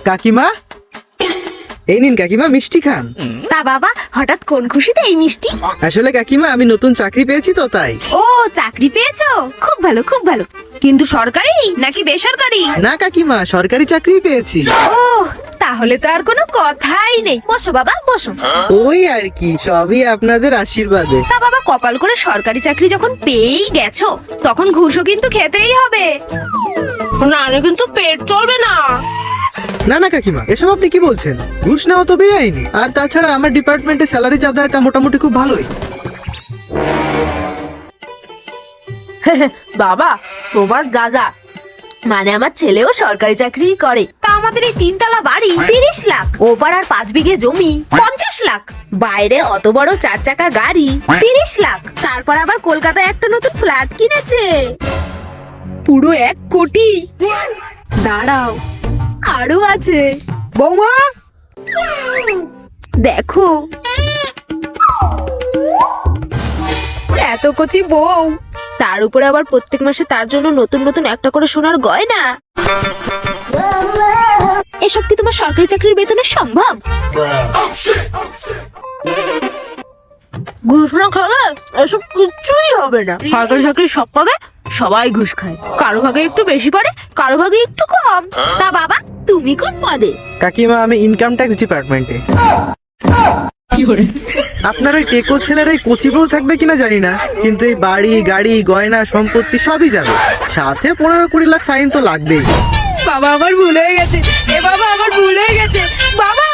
কাকিমা, এই নিন কাকিমা, মিষ্টি খান। তা বাবা, হঠাৎ কোন খুশিতে এই মিষ্টি? আসলে কাকিমা, আমি নতুন চাকরি পেয়েছি তো তাই। ও, চাকরি পেয়েছো? খুব ভালো, খুব ভালো। কিন্তু সরকারি নাকি বেসরকারি? না কাকিমা, সরকারি চাকরি পেয়েছি। ও, তাহলে তো আর কোনো কথাই নেই। বসো বাবা, বসো। ওই আর কি, সবই আপনাদের আশীর্বাদে। তা বাবা, কপাল করে সরকারি চাকরি যখন পেয়েই গেছো, তখন ঘুষও কিন্তু খেতেই হবে, নাহলে কিন্তু পেট চলবে না। না না কাকিমা, এসব আপনি কি বলছেন? ঘুষ নেওয়া তো বেআইনি। আর তাছাড়া আমার ডিপার্টমেন্টে স্যালারি যা দেয় তা মোটামুটি খুব ভালোই। বাবা, তোমার দাদা মানে আমার ছেলেও সরকারি চাকরি করে। তা আমাদের এই 3 তলা বাড়ি 30 লাখ, ও পাড়ার 5 বিঘে জমি 50 লাখ, বাইরে অত বড় 4 চাকা গাড়ি 30 লাখ, তারপর আবার কলকাতায় একটা নতুন ফ্ল্যাট কিনেছে পুরো 1 কোটি। দাঁড়াও, আরো আছে। বৌমা দেখো, এত কচি বউ, তার উপরে আবার প্রত্যেক মাসে তার জন্য নতুন নতুন একটা করে সোনার গয়না। এসব কি তোমার সরকারি চাকরির বেতনে সম্ভব? ঘুষ না খেলে এসব কিছুই হবে না। সরকারি চাকরির সব পদে সবাই ঘুষ খায়, কারো ভাগে একটু বেশি পড়ে, কারো ভাগে একটু কম। তা বাবা, তুমি কোন পদে? কাকিমা, আমি ইনকাম ট্যাক্স ডিপার্টমেন্টে। আপনার ওই টেকো ছেলের এই কচি বউ থাকবে কিনা জানি না, কিন্তু এই বাড়ি গাড়ি গয়না সম্পত্তি সবই যাবে, সাথে 15-20 লাখ ফাইন তো লাগবেই। বাবা, আমার ভুল হয়ে গেছে। এ বাবা, আমার ভুল হয়ে গেছে। বাবা।